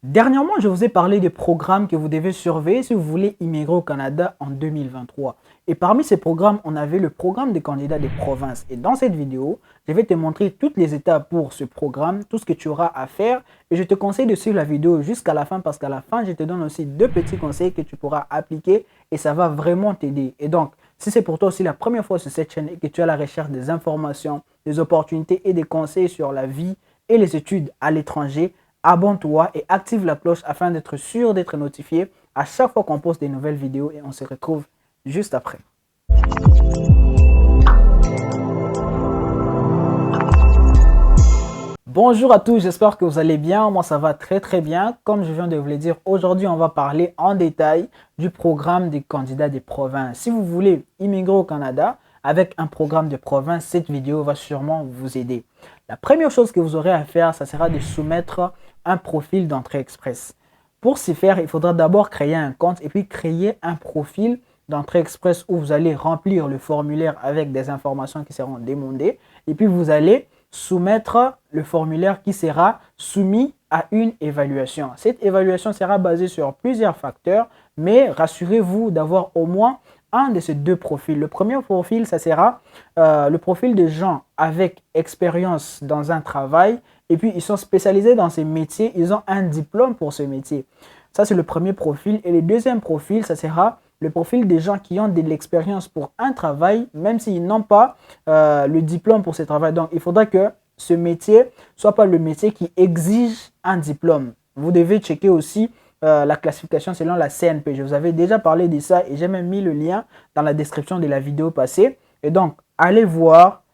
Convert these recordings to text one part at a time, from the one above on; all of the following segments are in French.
Dernièrement, je vous ai parlé des programmes que vous devez surveiller si vous voulez immigrer au Canada en 2023. Et parmi ces programmes, on avait le programme des candidats des provinces. Et dans cette vidéo, je vais te montrer toutes les étapes pour ce programme, tout ce que tu auras à faire. Et je te conseille de suivre la vidéo jusqu'à la fin parce qu'à la fin, je te donne aussi deux petits conseils que tu pourras appliquer et ça va vraiment t'aider. Et donc, si c'est pour toi aussi la première fois sur cette chaîne et que tu as la recherche des informations, des opportunités et des conseils sur la vie et les études à l'étranger, abonne-toi et active la cloche afin d'être sûr d'être notifié à chaque fois qu'on poste des nouvelles vidéos et on se retrouve juste après. Bonjour à tous, j'espère que vous allez bien. Moi, ça va très bien. Comme je viens de vous le dire, aujourd'hui, on va parler en détail du programme des candidats des provinces. Si vous voulez immigrer au Canada avec un programme de province, cette vidéo va sûrement vous aider. La première chose que vous aurez à faire, ça sera de soumettre un profil d'entrée express. Pour ce faire, il faudra d'abord créer un compte et puis créer un profil d'entrée express où vous allez remplir le formulaire avec des informations qui seront demandées et puis vous allez soumettre le formulaire qui sera soumis à une évaluation. Cette évaluation sera basée sur plusieurs facteurs, mais rassurez-vous d'avoir au moins un de ces deux profils. Le premier profil, ça sera le profil de gens avec expérience dans un travail et puis ils sont spécialisés dans ces métiers, ils ont un diplôme pour ce métier. Ça, c'est le premier profil. Et le deuxième profil, ça sera le profil des gens qui ont de l'expérience pour un travail, même s'ils n'ont pas le diplôme pour ce travail. Donc, il faudra que ce métier soit pas le métier qui exige un diplôme. Vous devez checker aussi la classification selon la CNP. Je vous avais déjà parlé de ça et j'ai même mis le lien dans la description de la vidéo passée. Et donc, allez voir,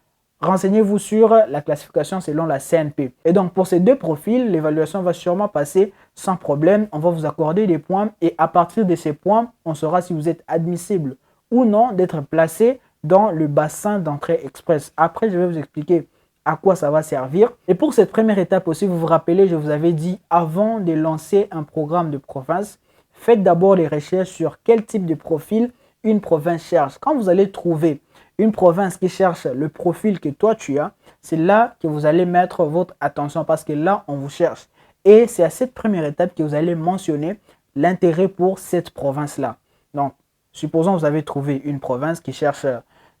renseignez-vous sur la classification selon la CNP. Et donc, pour ces deux profils, l'évaluation va sûrement passer sans problème. On va vous accorder des points et à partir de ces points, on saura si vous êtes admissible ou non d'être placé dans le bassin d'entrée express. Après, je vais vous expliquer à quoi ça va servir. Et pour cette première étape aussi, vous vous rappelez, je vous avais dit avant de lancer un programme de province, faites d'abord les recherches sur quel type de profil une province cherche. Quand vous allez trouver une province qui cherche le profil que toi tu as, c'est là que vous allez mettre votre attention parce que là, on vous cherche. Et c'est à cette première étape que vous allez mentionner l'intérêt pour cette province-là. Donc, supposons que vous avez trouvé une province qui cherche,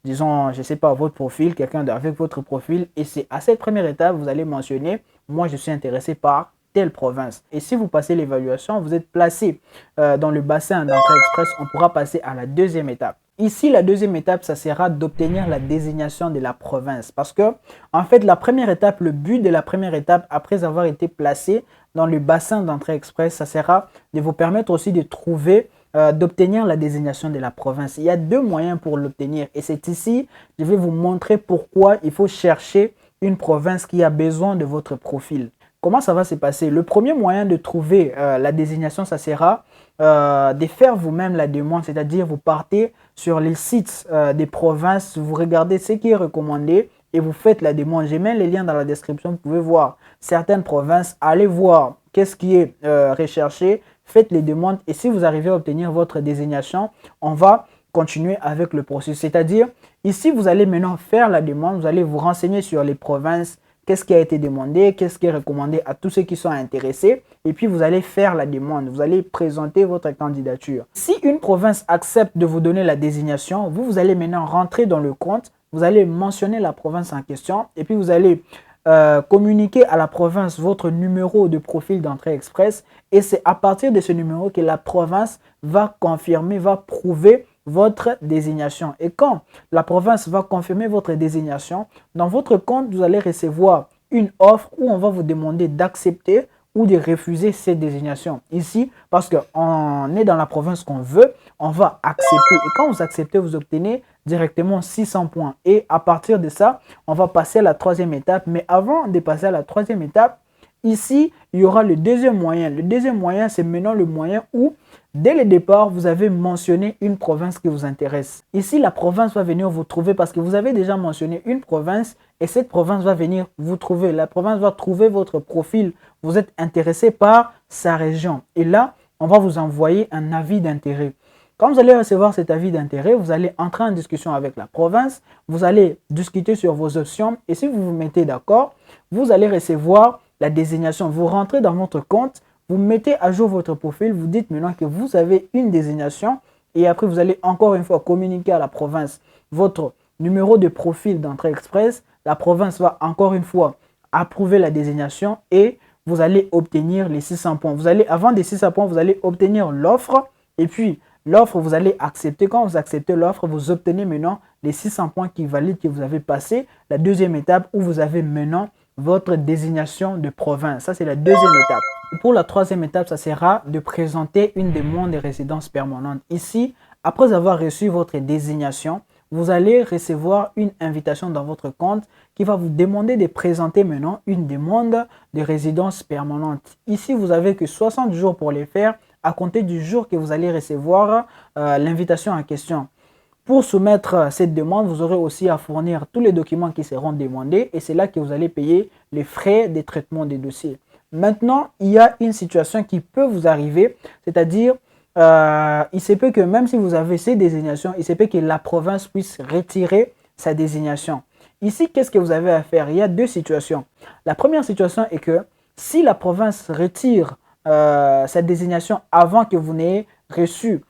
disons, je ne sais pas, votre profil, quelqu'un avec votre profil. Et c'est à cette première étape, vous allez mentionner, moi, je suis intéressé par telle province. Et si vous passez l'évaluation, vous êtes placé dans le bassin d'entrée express, on pourra passer à la deuxième étape. Ici, la deuxième étape, ça sera d'obtenir la désignation de la province. Parce que, en fait, la première étape, le but de la première étape, après avoir été placé dans le bassin d'entrée express, ça sera de vous permettre aussi de trouver, d'obtenir la désignation de la province. Il y a deux moyens pour l'obtenir. Et c'est ici, je vais vous montrer pourquoi il faut chercher une province qui a besoin de votre profil. Comment ça va se passer? Le premier moyen de trouver la désignation, ça sera de faire vous-même la demande, c'est-à-dire vous partez sur les sites des provinces, vous regardez ce qui est recommandé et vous faites la demande. J'ai mis les liens dans la description, vous pouvez voir certaines provinces, allez voir qu'est-ce qui est recherché, faites les demandes et si vous arrivez à obtenir votre désignation, on va continuer avec le processus. C'est-à-dire, ici, vous allez maintenant faire la demande, vous allez vous renseigner sur les provinces, qu'est-ce qui a été demandé, qu'est-ce qui est recommandé à tous ceux qui sont intéressés. Et puis, vous allez faire la demande. Vous allez présenter votre candidature. Si une province accepte de vous donner la désignation, vous allez maintenant rentrer dans le compte. Vous allez mentionner la province en question. Et puis, vous allez communiquer à la province votre numéro de profil d'entrée express. Et c'est à partir de ce numéro que la province va confirmer, va prouver votre désignation. Et quand la province va confirmer votre désignation, dans votre compte, vous allez recevoir une offre où on va vous demander d'accepter ou de refuser cette désignation. Ici, parce qu'on est dans la province qu'on veut, on va accepter. Et quand vous acceptez, vous obtenez directement 600 points. Et à partir de ça, on va passer à la troisième étape. Mais avant de passer à la troisième étape, ici, il y aura le deuxième moyen. Le deuxième moyen, c'est maintenant le moyen où, dès le départ, vous avez mentionné une province qui vous intéresse. Ici, la province va venir vous trouver parce que vous avez déjà mentionné une province et cette province va venir vous trouver. La province va trouver votre profil. Vous êtes intéressé par sa région. Et là, on va vous envoyer un avis d'intérêt. Quand vous allez recevoir cet avis d'intérêt, vous allez entrer en discussion avec la province. Vous allez discuter sur vos options et si vous vous mettez d'accord, vous allez recevoir la désignation. Vous rentrez dans votre compte, vous mettez à jour votre profil, vous dites maintenant que vous avez une désignation et après vous allez encore une fois communiquer à la province votre numéro de profil d'entrée express. La province va encore une fois approuver la désignation et vous allez obtenir les 600 points. Avant des 600 points, vous allez obtenir l'offre et puis l'offre, vous allez accepter. Quand vous acceptez l'offre, vous obtenez maintenant les 600 points qui valident que vous avez passé la deuxième étape où vous avez maintenant votre désignation de province. Ça, c'est la deuxième étape. Et pour la troisième étape, ça sera de présenter une demande de résidence permanente. Ici, après avoir reçu votre désignation, vous allez recevoir une invitation dans votre compte qui va vous demander de présenter maintenant une demande de résidence permanente. Ici, vous n'avez que 60 jours pour les faire à compter du jour que vous allez recevoir l'invitation en question. Pour soumettre cette demande, vous aurez aussi à fournir tous les documents qui seront demandés et c'est là que vous allez payer les frais de traitement des dossiers. Maintenant, il y a une situation qui peut vous arriver, c'est-à-dire il se peut que même si vous avez ces désignations, il se peut que la province puisse retirer sa désignation. Ici, qu'est-ce que vous avez à faire? Il y a deux situations. La première situation est que si la province retire sa désignation avant que vous n'ayez reçu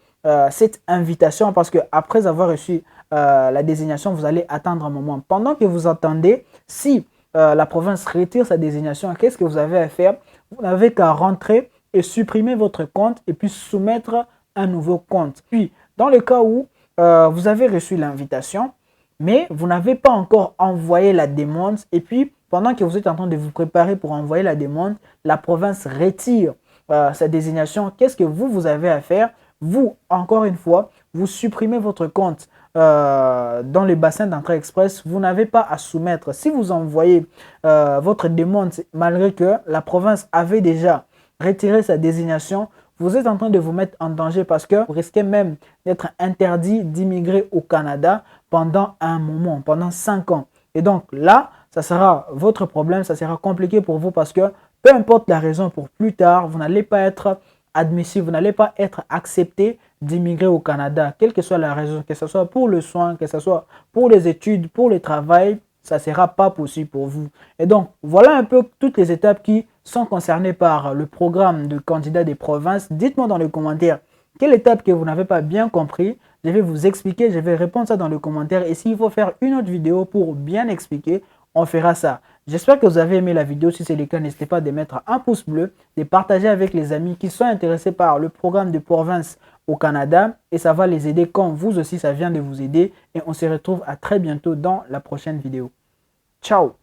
cette invitation, parce que après avoir reçu la désignation, vous allez attendre un moment. Pendant que vous attendez, si la province retire sa désignation, qu'est-ce que vous avez à faire? Vous n'avez qu'à rentrer et supprimer votre compte et puis soumettre un nouveau compte. Puis, dans le cas où vous avez reçu l'invitation, mais vous n'avez pas encore envoyé la demande et puis pendant que vous êtes en train de vous préparer pour envoyer la demande, la province retire sa désignation. Qu'est-ce que vous avez à faire? Vous, encore une fois, vous supprimez votre compte dans le bassin d'entrée express. Vous n'avez pas à soumettre. Si vous envoyez votre demande, malgré que la province avait déjà retiré sa désignation, vous êtes en train de vous mettre en danger parce que vous risquez même d'être interdit d'immigrer au Canada pendant un moment, pendant 5 ans. Et donc là, ça sera votre problème, ça sera compliqué pour vous parce que peu importe la raison pour plus tard, vous n'allez pas être admissible, vous n'allez pas être accepté d'immigrer au Canada, quelle que soit la raison, que ce soit pour le soin, que ce soit pour les études, pour le travail, ça ne sera pas possible pour vous. Et donc, voilà un peu toutes les étapes qui sont concernées par le programme de candidat des provinces. Dites-moi dans les commentaires quelle étape que vous n'avez pas bien compris. Je vais vous expliquer, je vais répondre ça dans les commentaires. Et s'il faut faire une autre vidéo pour bien expliquer, on fera ça. J'espère que vous avez aimé la vidéo. Si c'est le cas, n'hésitez pas de mettre un pouce bleu, de partager avec les amis qui sont intéressés par le programme de province au Canada. Et ça va les aider comme vous aussi, ça vient de vous aider. Et on se retrouve à très bientôt dans la prochaine vidéo. Ciao!